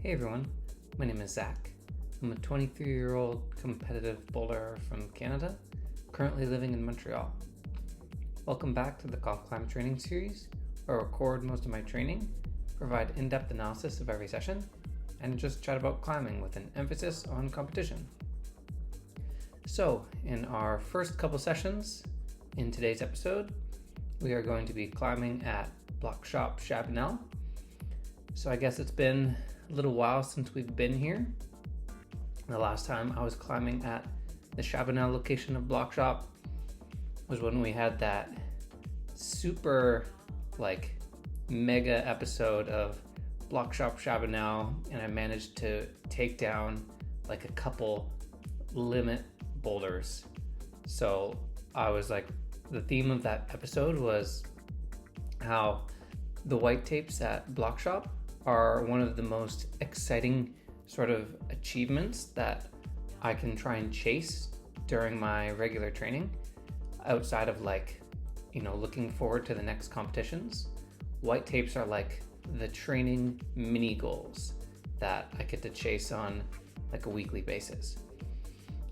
Hey everyone, my name is Zach. I'm a 23-year-old competitive boulderer from Canada, currently living in Montreal. Welcome back to the COMPCLIMB training series, where I record most of my training, provide in-depth analysis of every session, and just chat about climbing with an emphasis on competition. So, in our first couple sessions in today's episode, we are going to be climbing at Bloc Shop H. So I guess it's been a little while since we've been here. The last time I was climbing at the Chabanel location of Bloc Shop was when we had that super mega episode of Bloc Shop Chabanel, and I managed to take down a couple limit boulders. So I was the theme of that episode was how the white tapes at Bloc Shop are one of the most exciting sort of achievements that I can try and chase during my regular training outside of looking forward to the next competitions. White tapes are the training mini goals that I get to chase on a weekly basis.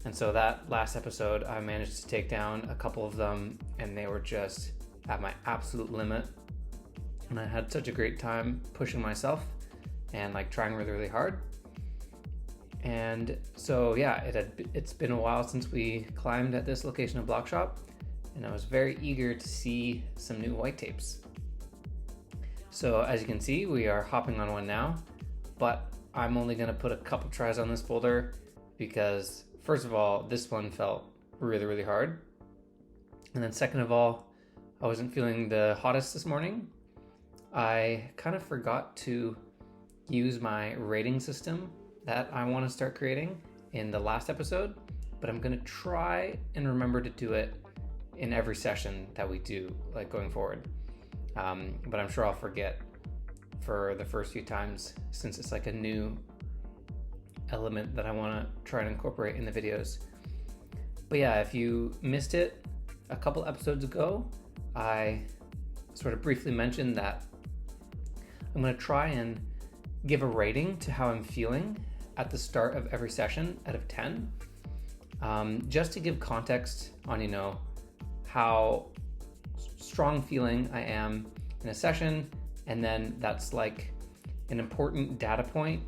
And so that last episode, I managed to take down a couple of them, and they were just at my absolute limit. And I had such a great time pushing myself and trying really, really hard. And so yeah, it's been a while since we climbed at this location of Bloc Shop, and I was very eager to see some new white tapes. So as you can see, we are hopping on one now, but I'm only gonna put a couple tries on this boulder because first of all, this one felt really, really hard. And then second of all, I wasn't feeling the hottest this morning. I kind of forgot to use my rating system that I want to start creating in the last episode, but I'm going to try and remember to do it in every session that we do, going forward. But I'm sure I'll forget for the first few times, since it's a new element that I want to try and incorporate in the videos. But yeah, if you missed it a couple episodes ago, I sort of briefly mentioned that I'm going to try and give a rating to how I'm feeling at the start of every session out of 10, just to give context on, how strong feeling I am in a session. And then that's an important data point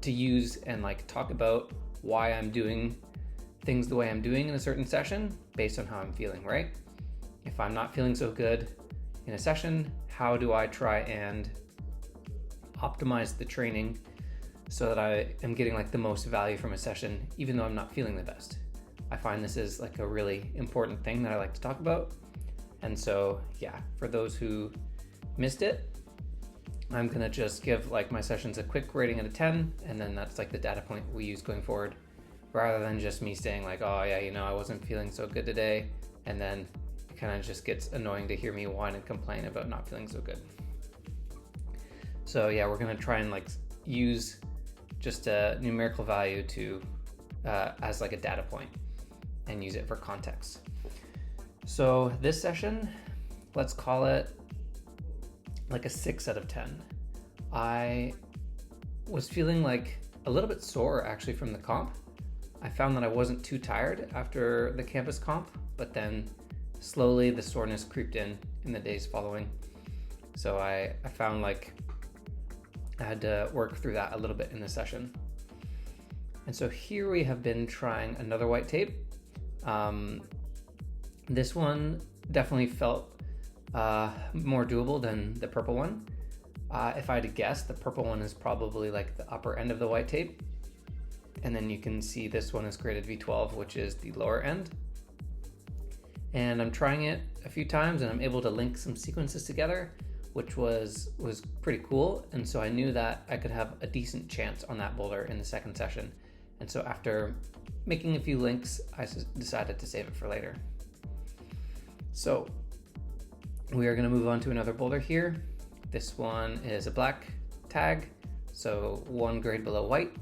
to use and talk about why I'm doing things the way I'm doing in a certain session based on how I'm feeling, right? If I'm not feeling so good in a session, how do I try and optimize the training so that I am getting the most value from a session, even though I'm not feeling the best? I find this is a really important thing that I like to talk about. And so yeah, for those who missed it, I'm gonna just give my sessions a quick rating out of 10, and then that's the data point we use going forward, rather than just me saying oh yeah, I wasn't feeling so good today, and then it kind of just gets annoying to hear me whine and complain about not feeling so good. So yeah, we're gonna try and use just a numerical value to as a data point and use it for context. So this session, let's call it a 6 out of 10. I was feeling a little bit sore actually from the comp. I found that I wasn't too tired after the campus comp, but then slowly the soreness creeped in the days following. So I found I had to work through that a little bit in the session. And so here we have been trying another white tape. This one definitely felt more doable than the purple one. If I had to guess, the purple one is probably the upper end of the white tape. And then you can see this one is graded V12, which is the lower end. And I'm trying it a few times and I'm able to link some sequences together, which was pretty cool. And so I knew that I could have a decent chance on that boulder in the second session. And so after making a few links, I decided to save it for later. So we are gonna move on to another boulder here. This one is a black tag, so 1 grade below white.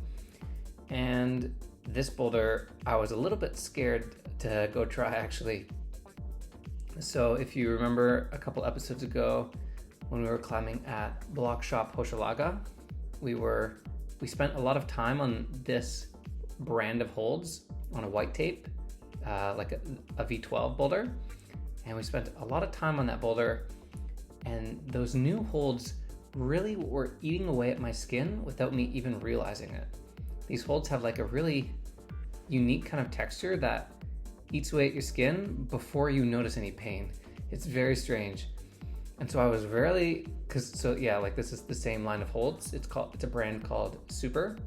And this boulder, I was a little bit scared to go try actually. So if you remember a couple episodes ago when we were climbing at Bloc Shop H, we spent a lot of time on this brand of holds on a white tape, like a V12 boulder. And we spent a lot of time on that boulder, and those new holds really were eating away at my skin without me even realizing it. These holds have like a really unique kind of texture that eats away at your skin before you notice any pain. It's very strange. And so I was really, like this is the same line of holds. It's a brand called Super.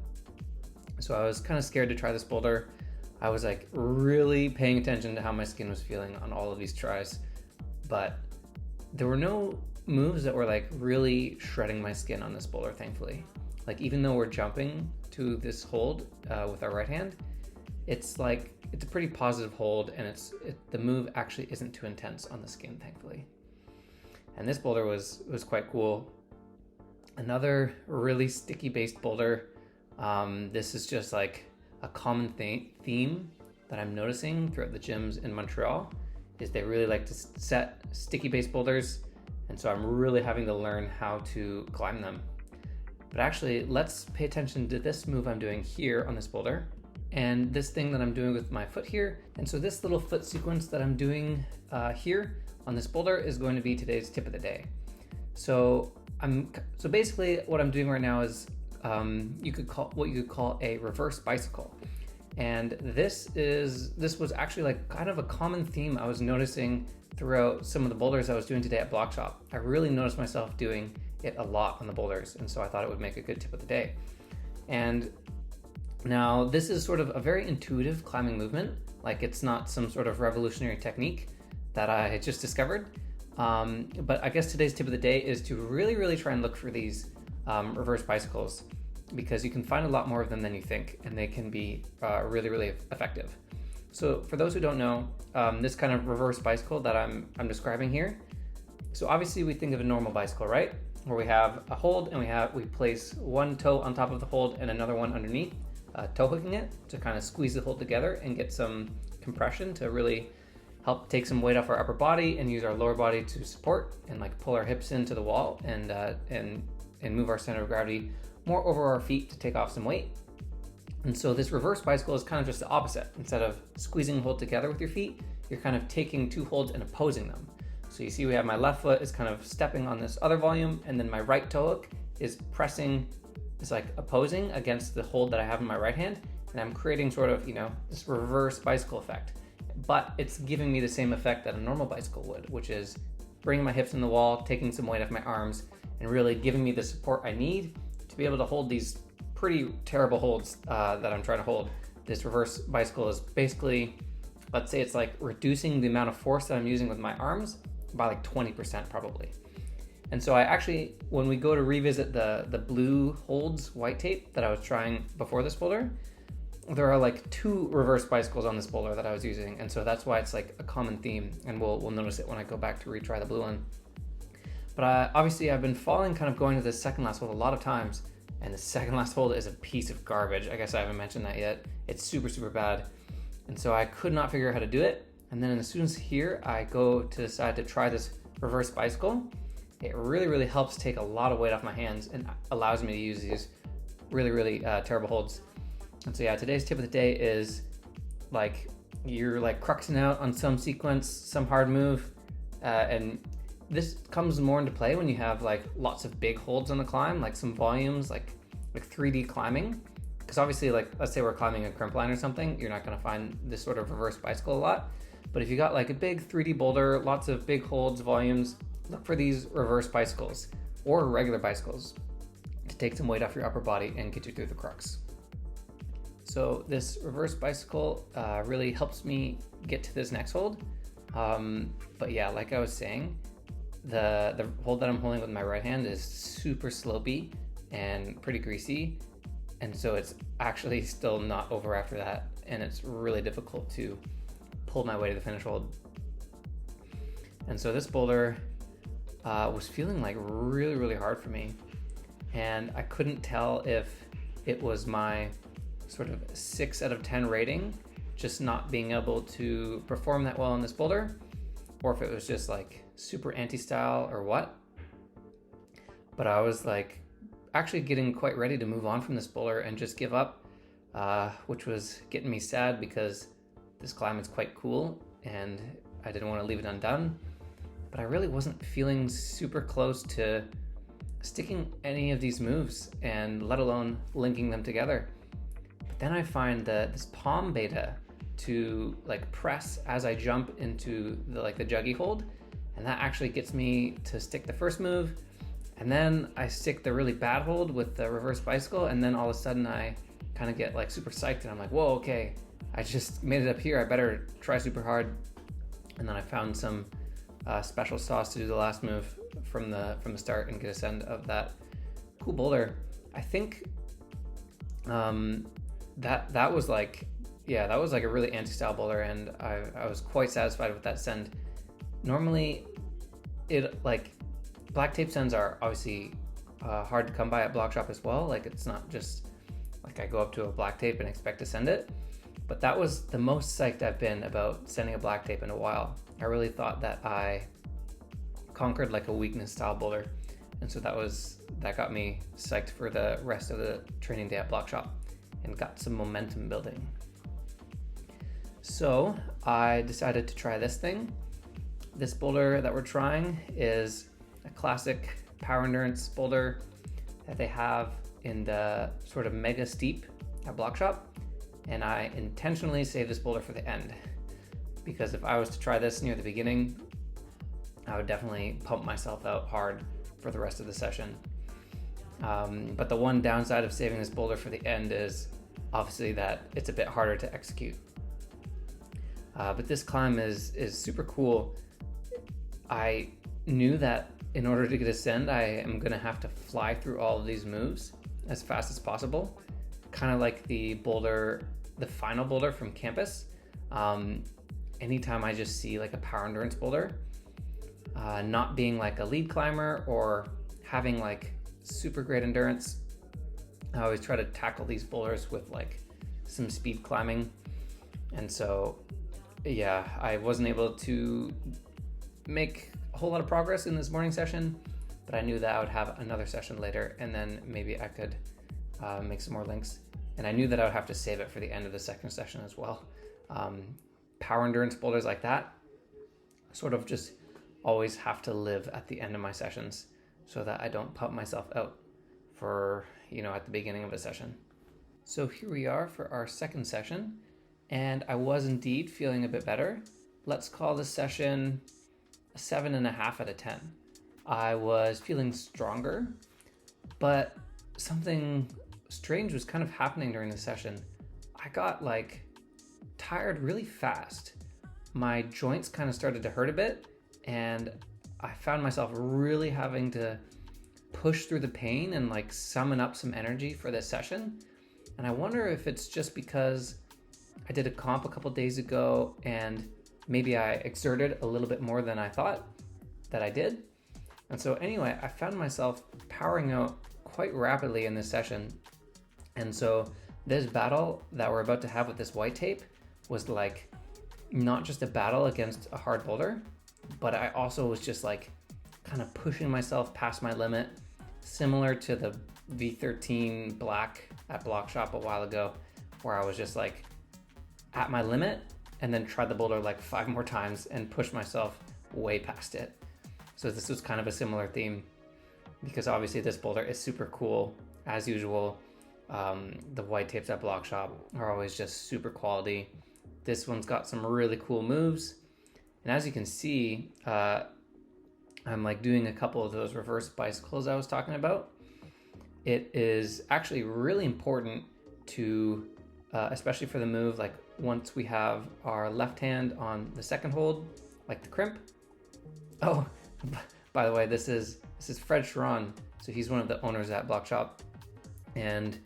So I was kind of scared to try this boulder. I was like really paying attention to how my skin was feeling on all of these tries, but there were no moves that were like really shredding my skin on this boulder, thankfully. Like even though we're jumping to this hold with our right hand, it's a pretty positive hold, and the move actually isn't too intense on the skin, thankfully. And this boulder was quite cool. Another really sticky based boulder. This is just like a common theme that I'm noticing throughout the gyms in Montreal is they really like to set sticky based boulders. And so I'm really having to learn how to climb them. But actually, let's pay attention to this move I'm doing here on this boulder and this thing that I'm doing with my foot here. And so this little foot sequence that I'm doing here on this boulder is going to be today's tip of the day. So basically what I'm doing right now is you could call a reverse bicycle. And this was actually like kind of a common theme I was noticing throughout some of the boulders I was doing today at Bloc Shop. I really noticed myself doing it a lot on the boulders, and so I thought it would make a good tip of the day. And now this is sort of a very intuitive climbing movement. Like it's not some sort of revolutionary technique that I just discovered. But I guess today's tip of the day is to really, really try and look for these reverse bicycles, because you can find a lot more of them than you think, and they can be really, really effective. So for those who don't know, this kind of reverse bicycle that I'm describing here, so obviously we think of a normal bicycle, right? Where we have a hold and we place one toe on top of the hold and another one underneath, toe hooking it to kind of squeeze the hold together and get some compression to really help take some weight off our upper body and use our lower body to support and like pull our hips into the wall and move our center of gravity more over our feet to take off some weight. And so this reverse bicycle is kind of just the opposite. Instead of squeezing the hold together with your feet, you're kind of taking two holds and opposing them. So you see we have my left foot is kind of stepping on this other volume, and then my right toe hook is like opposing against the hold that I have in my right hand, and I'm creating sort of, this reverse bicycle effect. But it's giving me the same effect that a normal bicycle would, which is bringing my hips in the wall, taking some weight off my arms, and really giving me the support I need to be able to hold these pretty terrible holds that I'm trying to hold. This reverse bicycle is basically, let's say it's like reducing the amount of force that I'm using with my arms by like 20% probably. And so I actually, when we go to revisit the blue holds white tape that I was trying before this boulder, there are like two reverse bicycles on this boulder that I was using. And so that's why it's like a common theme, and we'll notice it when I go back to retry the blue one. But obviously I've been going to this second last hold a lot of times, and the second last hold is a piece of garbage. I guess I haven't mentioned that yet. It's super, super bad. And so I could not figure out how to do it. And then as soon as here, I go to decide to try this reverse bicycle. It really, really helps take a lot of weight off my hands and allows me to use these really, really terrible holds. And so yeah, today's tip of the day is like, you're like cruxing out on some sequence, some hard move, and this comes more into play when you have like lots of big holds on the climb, like some volumes, like 3D climbing. Because obviously, like let's say we're climbing a crimp line or something, you're not going to find this sort of reverse bicycle a lot. But if you got like a big 3D boulder, lots of big holds, volumes, look for these reverse bicycles or regular bicycles to take some weight off your upper body and get you through the crux. So this reverse bicycle really helps me get to this next hold. But yeah, like I was saying, the hold that I'm holding with my right hand is super slopey and pretty greasy. And so it's actually still not over after that. And it's really difficult to pull my way to the finish hold. And so this boulder was feeling like really, really hard for me. And I couldn't tell if it was my sort of 6 out of 10 rating, just not being able to perform that well on this boulder, or if it was just like super anti-style or what. But I was like actually getting quite ready to move on from this bowler and just give up, which was getting me sad because this climb is quite cool and I didn't want to leave it undone. But I really wasn't feeling super close to sticking any of these moves and let alone linking them together. But then I find that this palm beta to like press as I jump into the juggy hold, and that actually gets me to stick the first move, and then I stick the really bad hold with the reverse bicycle, and then all of a sudden I kind of get like super psyched and I'm like, whoa, okay, I just made it up here, I better try super hard. And then I found some special sauce to do the last move from the start and get a send of that cool boulder. I think that was like a really anti-style boulder, and I was quite satisfied with that send. Normally, black tape sends are obviously hard to come by at Bloc Shop as well. Like, it's not just like I go up to a black tape and expect to send it. But that was the most psyched I've been about sending a black tape in a while. I really thought that I conquered like a weakness style boulder, and so that got me psyched for the rest of the training day at Bloc Shop and got some momentum building. So I decided to try this thing. This boulder that we're trying is a classic power endurance boulder that they have in the sort of mega steep at Bloc Shop. And I intentionally saved this boulder for the end, because if I was to try this near the beginning, I would definitely pump myself out hard for the rest of the session. But the one downside of saving this boulder for the end is obviously that it's a bit harder to execute. But this climb is super cool. I knew that in order to get a send, I am gonna have to fly through all of these moves as fast as possible. Kind of like the boulder, the final boulder from campus. Anytime I just see like a power endurance boulder, not being like a lead climber or having like super great endurance, I always try to tackle these boulders with like some speed climbing. And so, yeah, I wasn't able to make a whole lot of progress in this morning session, but I knew that I would have another session later, and then maybe I could make some more links. And I knew that I would have to save it for the end of the second session as well. Power endurance boulders like that sort of just always have to live at the end of my sessions so that I don't pump myself out for, at the beginning of a session. So here we are for our second session, and I was indeed feeling a bit better. Let's call this session a 7.5 out of 10. I was feeling stronger, but something strange was kind of happening during the session. I got like tired really fast. My joints kind of started to hurt a bit, and I found myself really having to push through the pain and like summon up some energy for this session. And I wonder if it's just because I did a comp a couple days ago and maybe I exerted a little bit more than I thought that I did. And so anyway, I found myself powering out quite rapidly in this session. And so this battle that we're about to have with this white tape was like not just a battle against a hard boulder, but I also was just like kind of pushing myself past my limit, similar to the V13 black at Bloc Shop a while ago, where I was just like at my limit and then tried the boulder like 5 more times and pushed myself way past it. So this was kind of a similar theme, because obviously this boulder is super cool as usual. The white tapes at Bloc Shop are always just super quality. This one's got some really cool moves, and as you can see, I'm like doing a couple of those reverse bicycles I was talking about. It is actually really important to, especially for the move, like once we have our left hand on the second hold, like the crimp. Oh, by the way, this is Fred Sharon. So he's one of the owners at Bloc Shop, and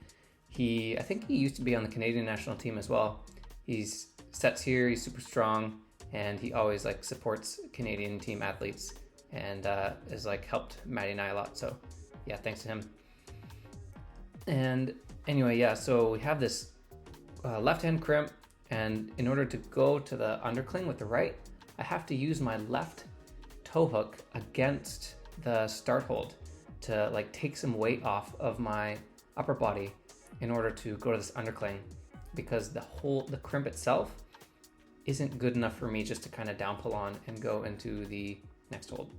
I think he used to be on the Canadian national team as well. He's sets here, he's super strong, and he always like supports Canadian team athletes, and has like helped Maddie and I a lot. So yeah, thanks to him. And anyway, yeah, so we have this left hand crimp, and in order to go to the undercling with the right, I have to use my left toe hook against the start hold. to like take some weight off of my upper body in order to go to this undercling, because the crimp itself isn't good enough for me just to kind of down pull on and go into the next hold.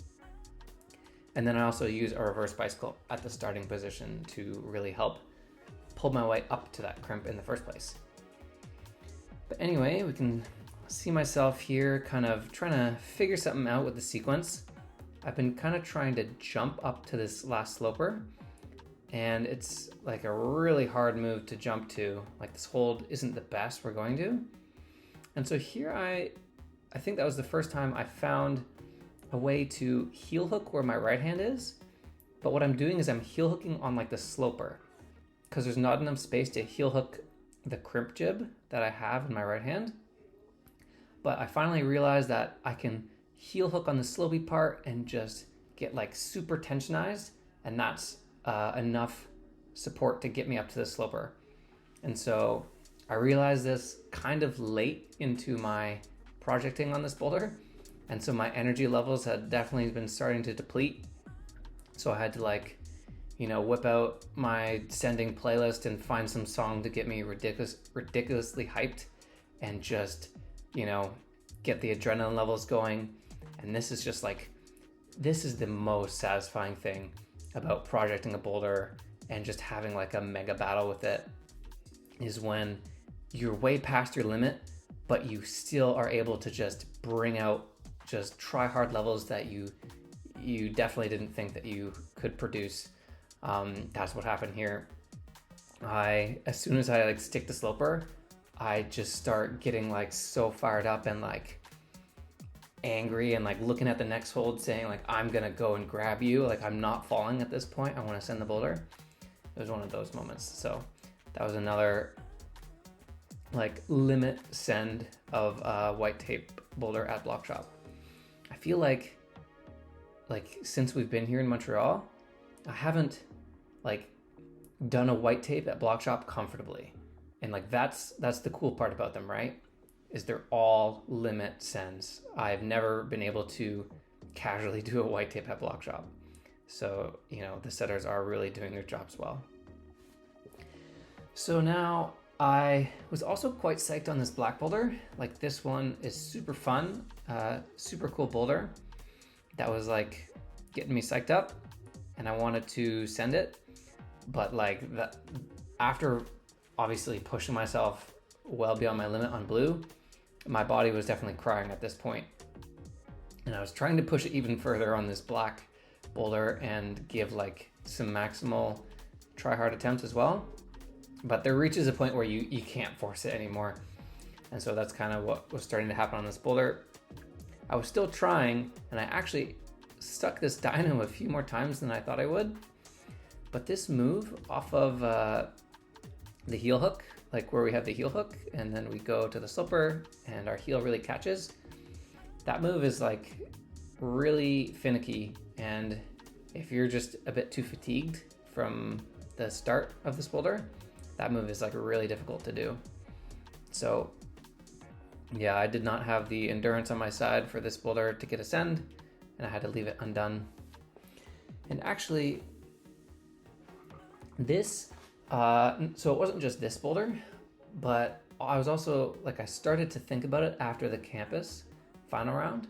And then I also use a reverse bicycle at the starting position to really help pull my way up to that crimp in the first place. But anyway, we can see myself here kind of trying to figure something out with the sequence. I've been kind of trying to jump up to this last sloper, and it's like a really hard move to jump to. Like this hold isn't the best we're going to. And so here I think that was the first time I found a way to heel hook where my right hand is. But what I'm doing is I'm heel hooking on like the sloper, because there's not enough space to heel hook the crimp jib that I have in my right hand. But I finally realized that I can heel hook on the slopey part and just get like super tensionized, and that's enough support to get me up to the sloper. And so I realized this kind of late into my projecting on this boulder, and so my energy levels had definitely been starting to deplete. So I had to like, whip out my sending playlist and find some song to get me ridiculously hyped and just, get the adrenaline levels going. And this is just like, this is the most satisfying thing about projecting a boulder and just having like a mega battle with it, is when you're way past your limit, but you still are able to just bring out just try hard levels that you definitely didn't think that you could produce. That's what happened here. As soon as I like stick the sloper, I just start getting like so fired up and like angry and like looking at the next hold saying like, I'm gonna go and grab you. Like I'm not falling at this point. I want to send the boulder. It was one of those moments. So that was another like limit send of a white tape boulder at Bloc Shop. I feel like since we've been here in Montreal, I haven't like done a white tape at Bloc Shop comfortably. And like that's the cool part about them, right? Is they're all limit sends. I've never been able to casually do a white tape at Bloc Shop. So, the setters are really doing their jobs well. So now I was also quite psyched on this black boulder. Like this one is super fun, super cool boulder. That was like getting me psyched up, and I wanted to send it. But like after obviously pushing myself well beyond my limit on blue, my body was definitely crying at this point. And I was trying to push it even further on this black boulder and give like some maximal try hard attempts as well. But there reaches a point where you can't force it anymore. And so that's kind of what was starting to happen on this boulder. I was still trying, and I actually stuck this dyno a few more times than I thought I would. But this move off of the heel hook, like where we have the heel hook and then we go to the sloper and our heel really catches, that move is like really finicky. And if you're just a bit too fatigued from the start of this boulder, that move is like really difficult to do. So yeah, I did not have the endurance on my side for this boulder to get a send, and I had to leave it undone. And actually this, so it wasn't just this boulder, but I was also like, I started to think about it after the campus final round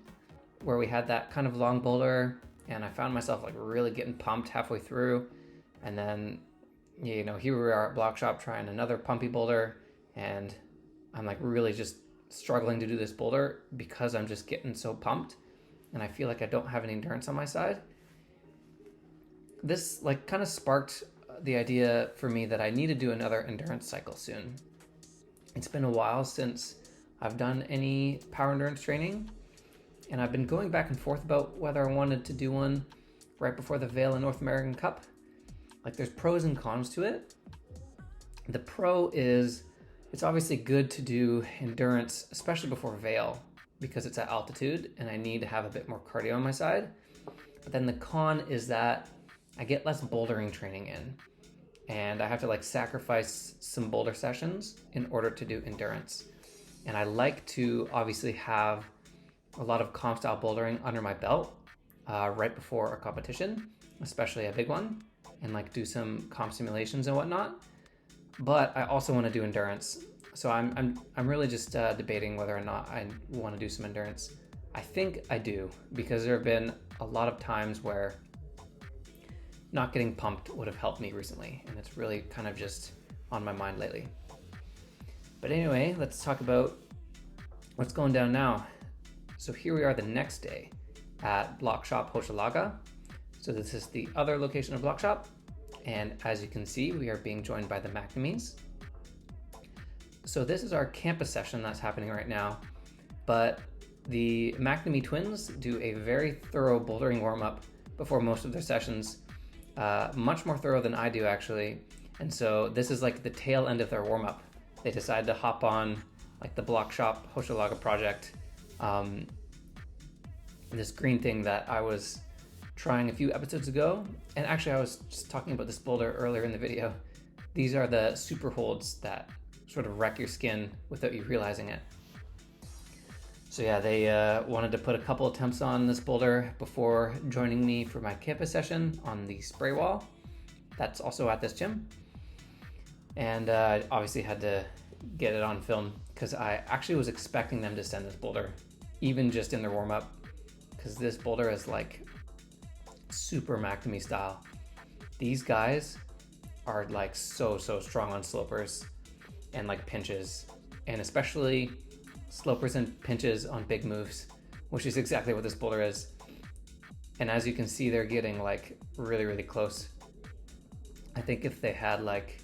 where we had that kind of long boulder, and I found myself like really getting pumped halfway through. And then, here we are at Bloc Shop trying another pumpy boulder, and I'm like really just struggling to do this boulder because I'm just getting so pumped and I feel like I don't have any endurance on my side. This like kind of sparked the idea for me that I need to do another endurance cycle soon. It's been a while since I've done any power endurance training, and I've been going back and forth about whether I wanted to do one right before the Vail and North American Cup. Like there's pros and cons to it. The pro is it's obviously good to do endurance, especially before Vail, because it's at altitude and I need to have a bit more cardio on my side. But then the con is that I get less bouldering training in, and I have to like sacrifice some boulder sessions in order to do endurance. And I like to obviously have a lot of comp style bouldering under my belt right before a competition. especially a big one, and like do some comp simulations and whatnot. But I also want to do endurance. So I'm really just debating whether or not I want to do some endurance. I think I do, because there have been a lot of times where not getting pumped would have helped me recently, and it's really kind of just on my mind lately. But anyway, let's talk about what's going down now. So here we are the next day at Bloc Shop Hochelaga. So this is the other location of Bloc Shop, and as you can see, we are being joined by the MCNAMEES. So this is our campus session that's happening right now, but the MCNAMEE twins do a very thorough bouldering warm-up before most of their sessions, much more thorough than I do actually. And so this is like the tail end of their warm-up. They decided to hop on like the Bloc Shop Hochelaga project, this green thing that I was trying a few episodes ago. And actually I was just talking about this boulder earlier in the video. These are the super holds that sort of wreck your skin without you realizing it. So yeah, they wanted to put a couple attempts on this boulder before joining me for my campus session on the spray wall. That's also at this gym. And I obviously had to get it on film because I actually was expecting them to send this boulder, even just in their warm-up, because this boulder is like super MCNAMEE style. These guys are like so strong on slopers and like pinches, and especially slopers and pinches on big moves, which is exactly what this boulder is. And as you can see, they're getting like really close. I think if they had like,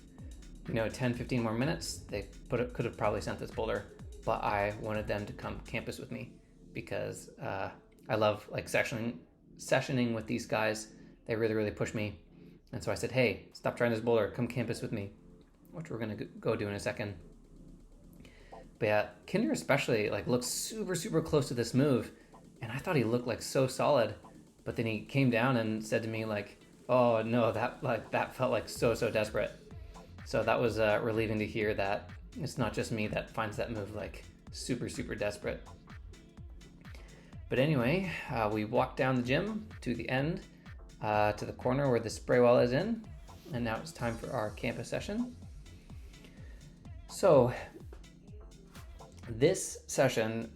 10-15 more minutes, they could have probably sent this boulder, but I wanted them to come campus with me because I love like sessioning with these guys. They really push me. And so I said, hey, stop trying this boulder, come campus with me, which we're gonna go do in a second. But yeah, Kinder especially like looks super close to this move, and I thought he looked like so solid, but then he came down and said to me like, oh no, that felt like so desperate. So that was relieving to hear that it's not just me that finds that move like super desperate. But anyway, we walked down the gym to the end, to the corner where the spray wall is in, and now it's time for our campus session. So this session,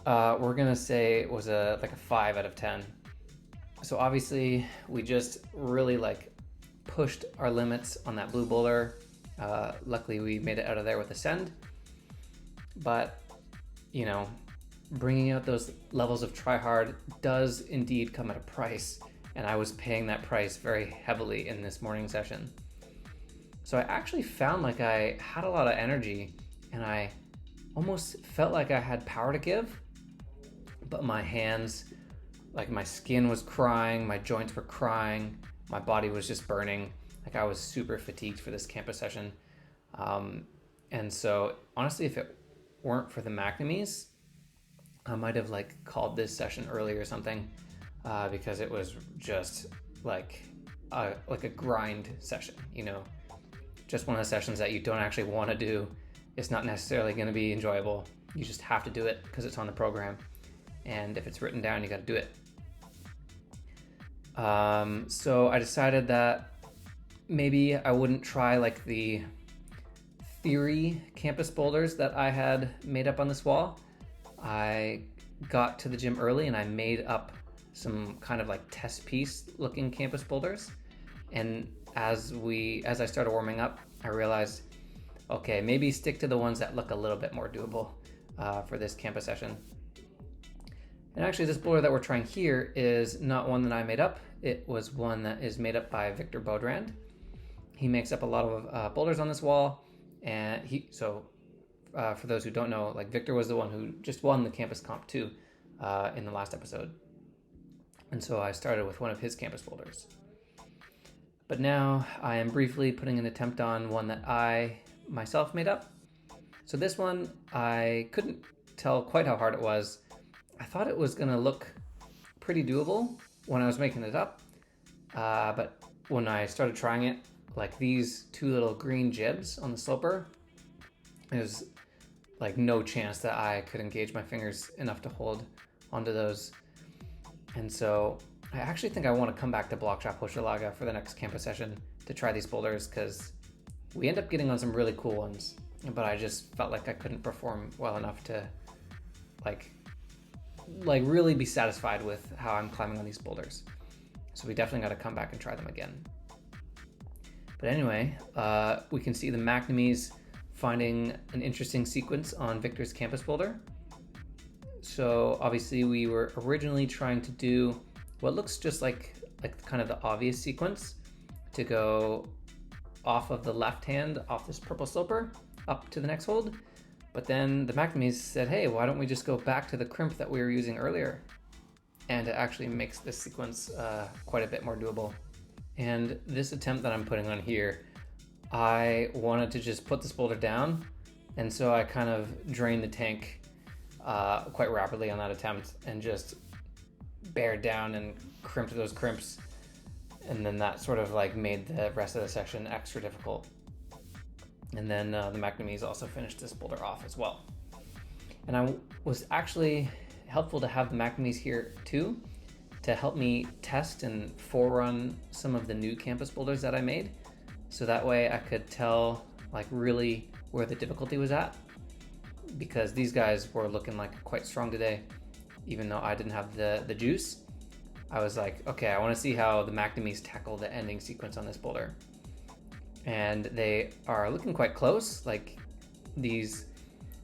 we're gonna say was like a 5 out of 10. So obviously we just really like pushed our limits on that blue boulder. Luckily we made it out of there with a send, but bringing out those levels of try hard does indeed come at a price, and I was paying that price very heavily in this morning session. So I actually found like I had a lot of energy and I almost felt like I had power to give, but my hands, like my skin was crying, my joints were crying, my body was just burning. Like I was super fatigued for this campus session. And so honestly, if it weren't for the MCNAMEES, I might have like called this session early or something, because it was just like a grind session, just one of the sessions that you don't actually want to do. It's not necessarily going to be enjoyable. You just have to do it because it's on the program. And if it's written down, you got to do it. So I decided that maybe I wouldn't try like the theory campus boulders that I had made up on this wall. I got to the gym early and I made up some kind of like test piece looking campus boulders. And as I started warming up, I realized, okay, maybe stick to the ones that look a little bit more doable for this campus session. And actually this boulder that we're trying here is not one that I made up. It was one that is made up by Victor Beaudrand. He makes up a lot of boulders on this wall. And for those who don't know, like Victor was the one who just won the campus comp too in the last episode. And so I started with one of his campus boulders. But now I am briefly putting an attempt on one that I myself made up. So this one, I couldn't tell quite how hard it was. I thought it was gonna look pretty doable when I was making it up. But when I started trying it, like these two little green jibs on the sloper, there's like no chance that I could engage my fingers enough to hold onto those. And so I actually think I want to come back to Bloc Shop H for the next campus session to try these boulders, because we end up getting on some really cool ones, but I just felt like I couldn't perform well enough to like really be satisfied with how I'm climbing on these boulders. So we definitely got to come back and try them again. But anyway, we can see the MCNAMEES finding an interesting sequence on Victor's campus boulder. So obviously we were originally trying to do what looks just like kind of the obvious sequence, to go off of the left hand, off this purple sloper, up to the next hold. But then the MCNAMEES said, hey, why don't we just go back to the crimp that we were using earlier? And it actually makes this sequence quite a bit more doable. And this attempt that I'm putting on here, I wanted to just put this boulder down, and so I kind of drained the tank quite rapidly on that attempt and just bared down and crimped those crimps, and then that sort of like made the rest of the session extra difficult. And then the MCNAMEES also finished this boulder off as well. And I was actually helpful to have the MCNAMEES here too, to help me test and forerun some of the new campus boulders that I made. So that way I could tell like really where the difficulty was at, because these guys were looking like quite strong today, even though I didn't have the juice. I was like, okay, I want to see how the MCNAMEES tackle the ending sequence on this boulder. And they are looking quite close. Like these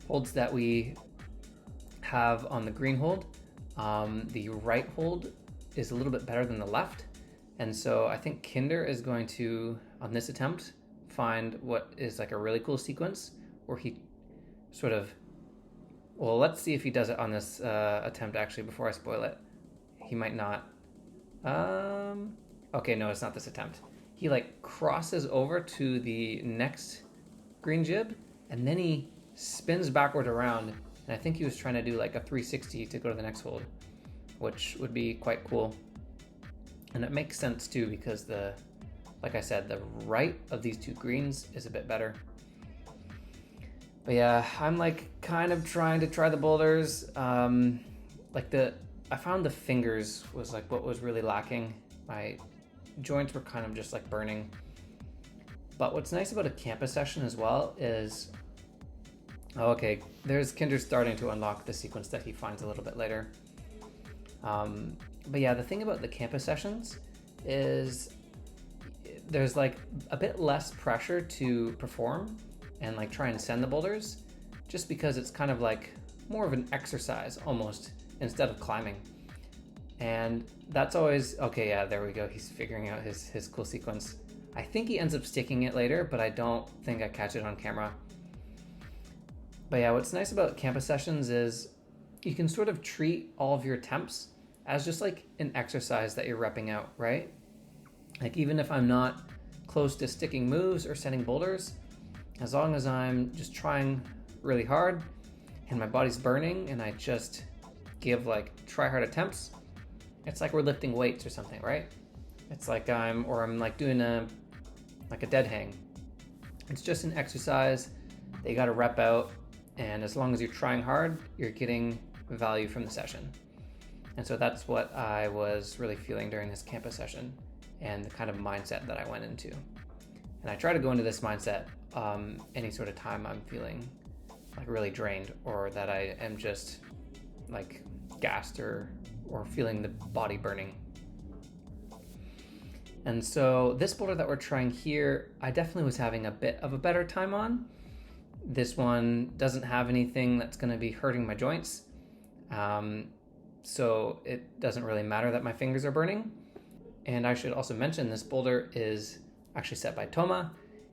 holds that we have on the green hold, the right hold is a little bit better than the left. And so I think Kinder is going to, on this attempt, find what is like a really cool sequence where he sort of, well, let's see if he does it on this attempt actually before I spoil it. He might not. Okay, no, it's not this attempt. He like crosses over to the next green jib, and then he spins backward around, and I think he was trying to do like a 360 to go to the next hold, which would be quite cool. And it makes sense too, because like I said, the right of these two greens is a bit better. But yeah, I'm like kind of trying to try the boulders. I found the fingers was like what was really lacking. My joints were kind of just like burning. But what's nice about a campus session as well is, okay, there's Kinder starting to unlock the sequence that he finds a little bit later. But yeah, the thing about the campus sessions is there's like a bit less pressure to perform and like try and send the boulders, just because it's kind of like more of an exercise almost instead of climbing. And that's always, okay, yeah, there we go. He's figuring out his cool sequence. I think he ends up sticking it later, but I don't think I catch it on camera. But yeah, what's nice about campus sessions is you can sort of treat all of your attempts as just like an exercise that you're repping out, right? Like even if I'm not close to sticking moves or sending boulders, as long as I'm just trying really hard and my body's burning and I just give like try hard attempts, it's like we're lifting weights or something, right? It's like I'm like doing a dead hang. It's just an exercise that you got to rep out, and as long as you're trying hard, you're getting value from the session. And so that's what I was really feeling during this campus session, and the kind of mindset that I went into. And I try to go into this mindset any sort of time I'm feeling like really drained, or that I am just like gassed or feeling the body burning. And so this boulder that we're trying here, I definitely was having a bit of a better time on. This one doesn't have anything that's going to be hurting my joints. So it doesn't really matter that my fingers are burning. And I should also mention this boulder is actually set by Toma.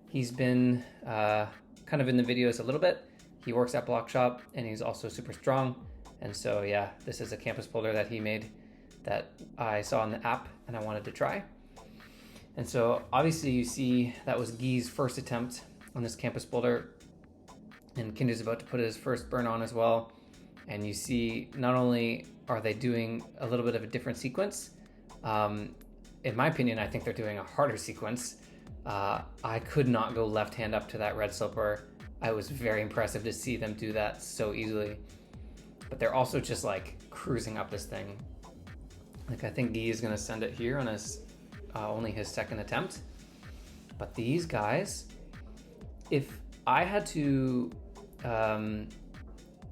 He's been kind of in the videos a little bit. He works at Bloc Shop and he's also super strong. And so yeah, this is a campus boulder that he made that I saw in the app and I wanted to try. And so obviously you see that was Guy's first attempt on this campus boulder, and Kinder's about to put his first burn on as well. And you see not only are they doing a little bit of a different sequence, in my opinion, I think they're doing a harder sequence. I could not go left hand up to that red sloper. I was very impressive to see them do that so easily. But they're also just like cruising up this thing. Like I think Guy is gonna send it here on his only his second attempt. But these guys, if I had to,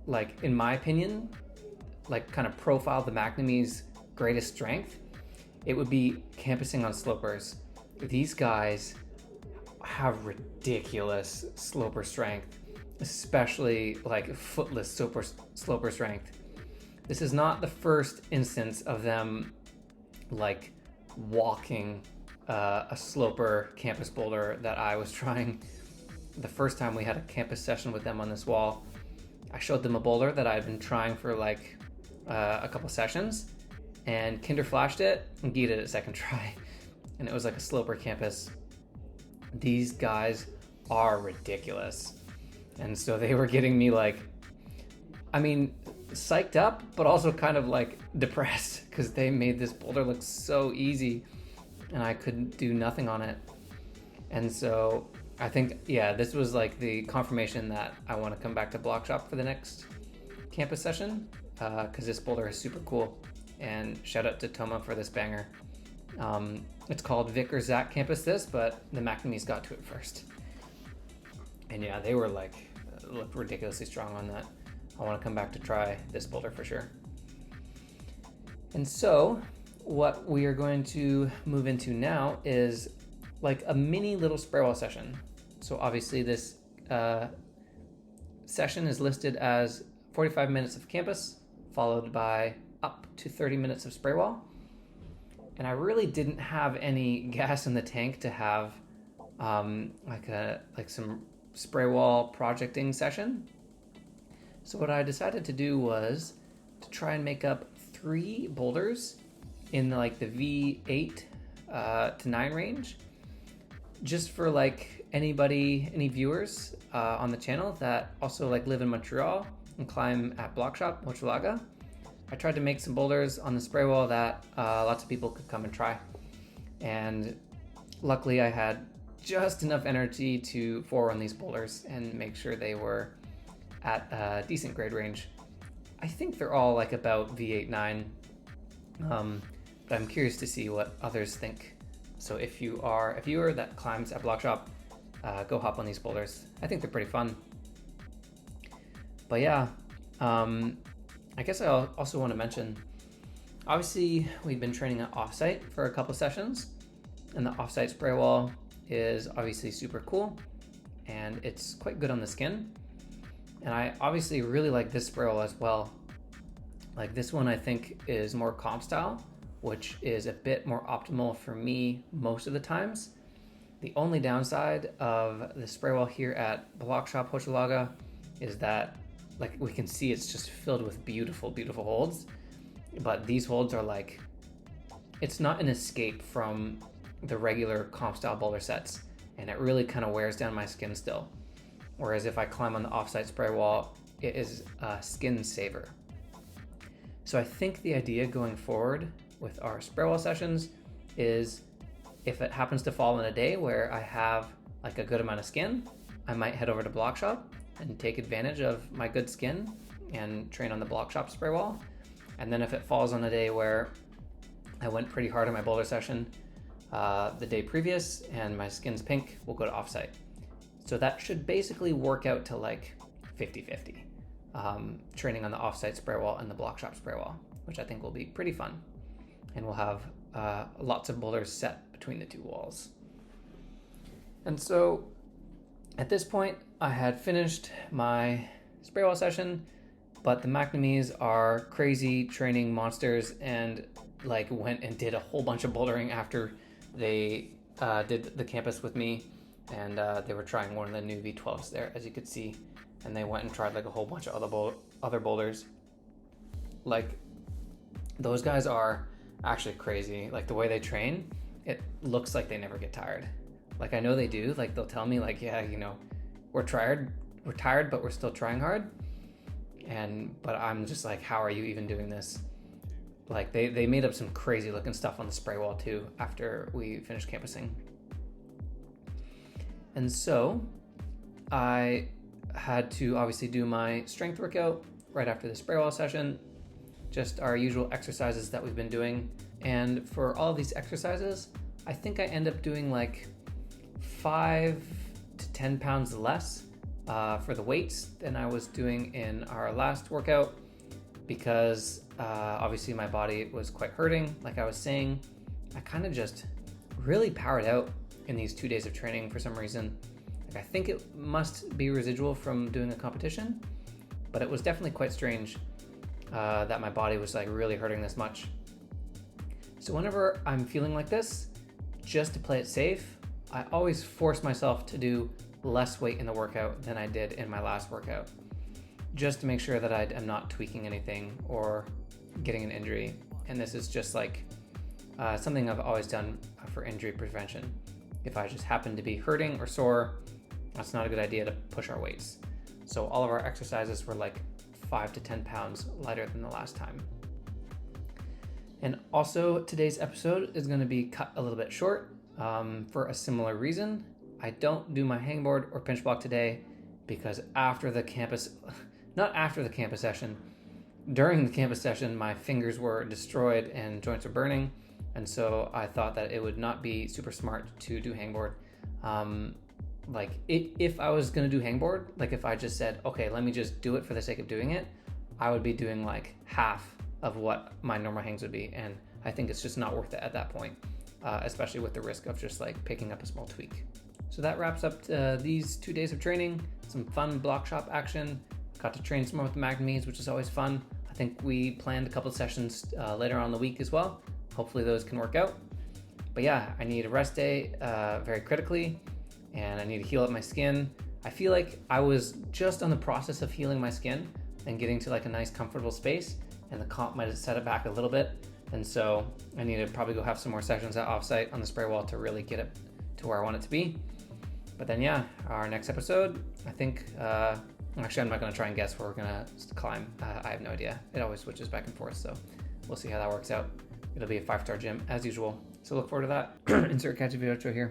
like in my opinion, like kind of profile the MCNAMEES greatest strength, it would be campusing on slopers. These guys have ridiculous sloper strength, especially like footless sloper strength. This is not the first instance of them like walking a sloper campus boulder that I was trying. The first time we had a campus session with them on this wall, I showed them a boulder that I had been trying for like a couple sessions, and Kinder flashed it and Guy did it second try, and it was like a sloper campus. These guys are ridiculous, and so they were getting me like, I mean, psyched up, but also kind of like depressed because they made this boulder look so easy and I couldn't do nothing on it. And so I think, yeah, this was like the confirmation that I want to come back to Bloc Shop for the next campus session, because this boulder is super cool. And shout out to Toma for this banger. It's called Vic or Zach Campus this, but the MCNAMEES got to it first. And yeah, they were like, looked ridiculously strong on that. I want to come back to try this boulder for sure. And so what we are going to move into now is like a mini little spray wall session. So obviously this session is listed as 45 minutes of campus, followed by up to 30 minutes of spray wall. And I really didn't have any gas in the tank to have like some spray wall projecting session. So what I decided to do was to try and make up 3 boulders in like the V8 to 9 range, just for like any viewers on the channel that also like live in Montreal and climb at Bloc Shop Hochelaga. I tried to make some boulders on the spray wall that lots of people could come and try. And luckily I had just enough energy to forerun these boulders and make sure they were at a decent grade range. I think they're all like about V8-9, but I'm curious to see what others think. So if you are a viewer that climbs at Bloc Shop, go hop on these boulders. I think they're pretty fun. But yeah, I guess I also want to mention, obviously we've been training at offsite for a couple sessions, and the offsite spray wall is obviously super cool and it's quite good on the skin. And I obviously really like this spray wall as well. Like this one I think is more comp style, which is a bit more optimal for me most of the times. The only downside of the spray wall here at Bloc Shop Hochelaga is that, like we can see, it's just filled with beautiful, beautiful holds. But these holds are like, it's not an escape from the regular comp style boulder sets, and it really kind of wears down my skin still. Whereas if I climb on the offsite spray wall, it is a skin saver. So I think the idea going forward with our spray wall sessions is, if it happens to fall in a day where I have like a good amount of skin, I might head over to Bloc Shop and take advantage of my good skin and train on the Bloc Shop spray wall. And then if it falls on a day where I went pretty hard on my boulder session the day previous and my skin's pink, we'll go to offsite. So that should basically work out to like 50-50, training on the offsite spray wall and the Bloc Shop spray wall, which I think will be pretty fun. And we'll have lots of boulders set between the two walls. And so at this point, I had finished my spray wall session, but the MCNAMEES are crazy training monsters and like went and did a whole bunch of bouldering after they did the campus with me. And they were trying one of the new V12s there, as you could see, and they went and tried like a whole bunch of other boulders. Like, those guys are actually crazy. Like the way they train, it looks like they never get tired. Like I know they do. Like they'll tell me like, yeah, you know, we're tired, but we're still trying hard. But I'm just like, how are you even doing this? Like they made up some crazy looking stuff on the spray wall too after we finished campusing. And so I had to obviously do my strength workout right after the spray wall session, just our usual exercises that we've been doing. And for all of these exercises, I think I end up doing like 5 to 10 pounds less for the weights than I was doing in our last workout, because obviously my body was quite hurting. Like I was saying, I kind of just really powered out in these 2 days of training for some reason. Like I think it must be residual from doing a competition, but it was definitely quite strange that my body was like really hurting this much. So whenever I'm feeling like this, just to play it safe, I always force myself to do less weight in the workout than I did in my last workout, just to make sure that I am not tweaking anything or getting an injury. And this is just like something I've always done for injury prevention. If I just happen to be hurting or sore, that's not a good idea to push our weights. So all of our exercises were like 5 to 10 pounds lighter than the last time. And also today's episode is going to be cut a little bit short for a similar reason. I don't do my hangboard or pinch block today because not after the campus session, during the campus session, my fingers were destroyed and joints were burning. And so I thought that it would not be super smart to do hangboard. If I was going to do hangboard, like if I just said, okay, let me just do it for the sake of doing it, I would be doing like half of what my normal hangs would be. And I think it's just not worth it at that point, especially with the risk of just like picking up a small tweak. So that wraps up these 2 days of training, some fun block shop action. Got to train some more with the MCNAMEES, which is always fun. I think we planned a couple of sessions later on in the week as well. Hopefully those can work out. But yeah, I need a rest day very critically, and I need to heal up my skin. I feel like I was just on the process of healing my skin and getting to like a nice comfortable space, and the comp might have set it back a little bit. And so I need to probably go have some more sessions at offsite on the spray wall to really get it to where I want it to be. But then yeah, our next episode, I think, actually I'm not gonna try and guess where we're gonna climb. I have no idea. It always switches back and forth, so we'll see how that works out. It'll be a 5-star gym as usual. So look forward to that. Insert catchy video outro here.